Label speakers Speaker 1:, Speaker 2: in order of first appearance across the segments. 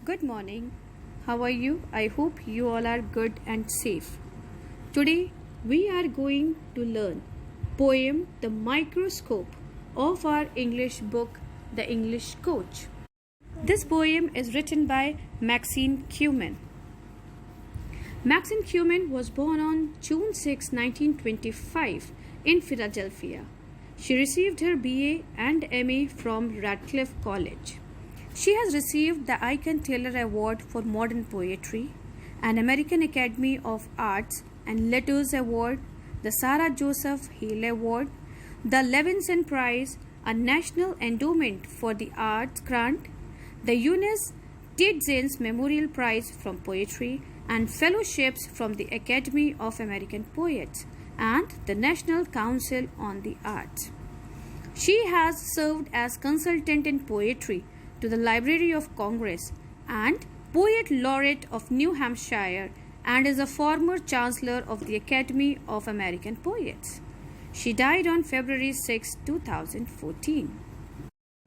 Speaker 1: Good morning. How are you? I hope you all are good and safe. Today we are going to learn poem The Microscope of our English book The English Coach. This poem is written by Maxine Kumin. Maxine Kumin was born on June 6, 1925 in Philadelphia. She received her BA and MA from Radcliffe College. She has received the Icon Taylor Award for Modern Poetry, an American Academy of Arts and Letters Award, the Sarah Joseph Hale Award, the Levinson Prize, a National Endowment for the Arts grant, the Eunice Tietjens Memorial Prize from Poetry, and fellowships from the Academy of American Poets and the National Council on the Arts. She has served as consultant in poetry to the Library of Congress and Poet Laureate of New Hampshire and is a former Chancellor of the Academy of American Poets. She died on February 6, 2014.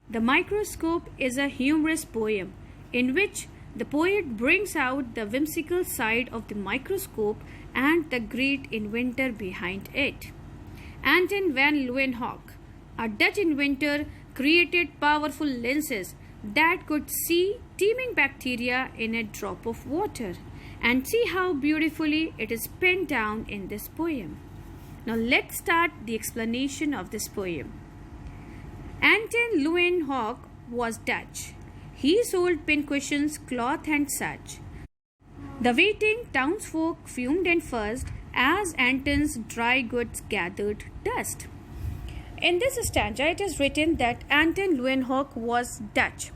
Speaker 1: The Microscope is a humorous poem in which the poet brings out the whimsical side of the microscope and the great inventor behind it. Anton van Leeuwenhoek, a Dutch inventor, created powerful lenses that could see teeming bacteria in a drop of water, and see how beautifully it is penned down in this poem. Now let's start the explanation of this poem. Anton Leeuwenhoek was Dutch. He sold pincushions, cloth and such. The waiting townsfolk fumed and fussed as Anton's dry goods gathered dust. In this stanza, it is written that Anton Leeuwenhoek was Dutch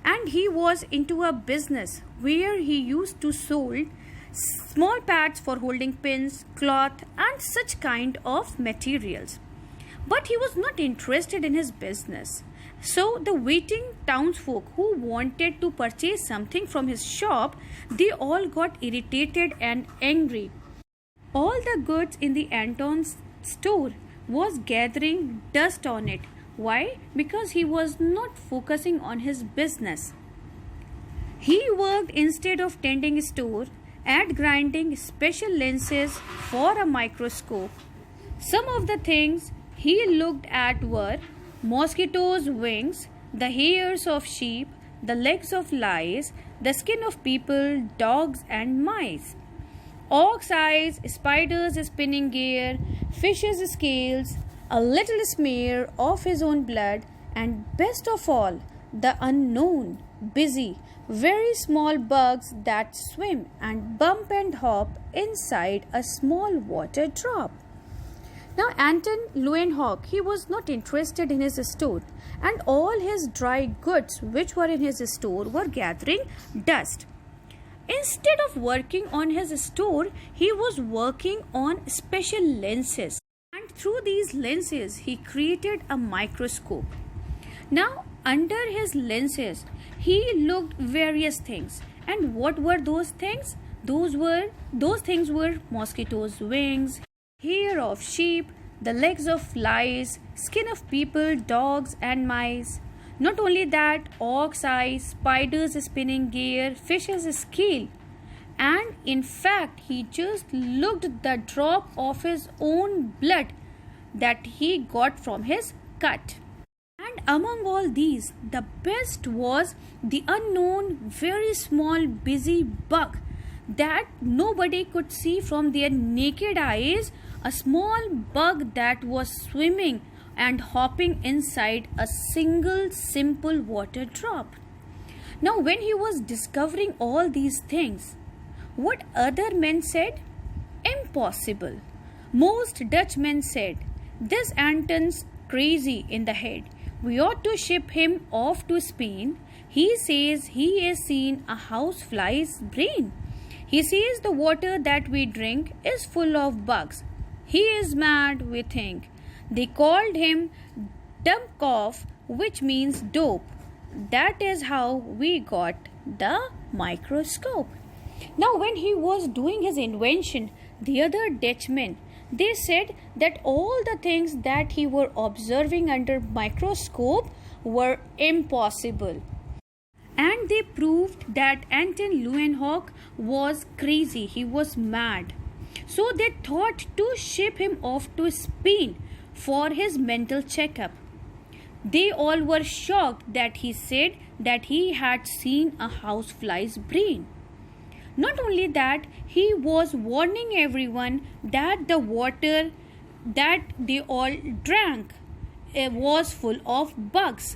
Speaker 1: and he was into a business where he used to sold small pads for holding pins, cloth and such kind of materials. But he was not interested in his business. So the waiting townsfolk who wanted to purchase something from his shop, they all got irritated and angry. All the goods in the Anton's store was gathering dust on it. Why? Because he was not focusing on his business. He worked instead of tending a store at grinding special lenses for a microscope. Some of the things he looked at were mosquitoes' wings, the hairs of sheep, the legs of lice, the skin of people, dogs and mice, ox eyes, spiders' spinning gear, fishes' scales, a little smear of his own blood, and best of all, the unknown, busy, very small bugs that swim and bump and hop inside a small water drop. Now Anton Leeuwenhoek, he was not interested in his store, and all his dry goods which were in his store were gathering dust. Instead of working on his store, he was working on special lenses. And through these lenses, he created a microscope. Now, under his lenses, he looked various things. And what were those things? Those things were mosquitoes' wings, hair of sheep, the legs of lice, skin of people, dogs and mice. Not only that, ox eyes, spiders' spinning gear, fish's scale. And in fact, he just looked the drop of his own blood that he got from his cut. And among all these, the best was the unknown, very small, busy bug that nobody could see from their naked eyes, a small bug that was swimming and hopping inside a single simple water drop. Now, when he was discovering all these things, what other men said? Impossible. Most Dutch men said, "This Anton's crazy in the head. We ought to ship him off to Spain. He says he has seen a housefly's brain. He says the water that we drink is full of bugs. He is mad, we think." They called him Dummkopf, which means dope. That is how we got the microscope. Now, when he was doing his invention, the other Dutchmen, they said that all the things that he were observing under microscope were impossible. and they proved that Anton Leeuwenhoek was crazy, he was mad. So they thought to ship him off to Spain for his mental checkup. They all were shocked that he said that he had seen a housefly's brain. Not only that, he was warning everyone that the water that they all drank was full of bugs.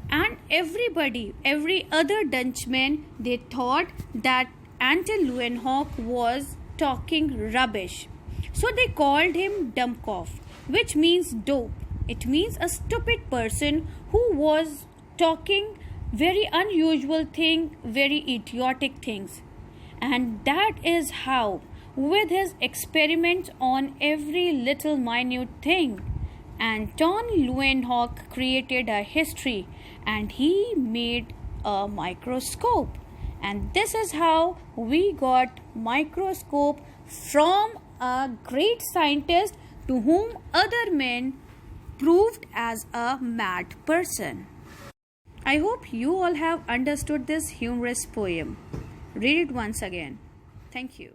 Speaker 1: And every other Dutchman, they thought that Anton Leeuwenhoek was talking rubbish. So they called him Dummkopf, which means dope. It means a stupid person who was talking very unusual thing, very idiotic things. And that is how, with his experiments on every little minute thing, Anton Leeuwenhoek created a history, and he made a microscope. And this is how we got microscope from a great scientist to whom other men proved as a mad person. I hope you all have understood this humorous poem. Read it once again. Thank you.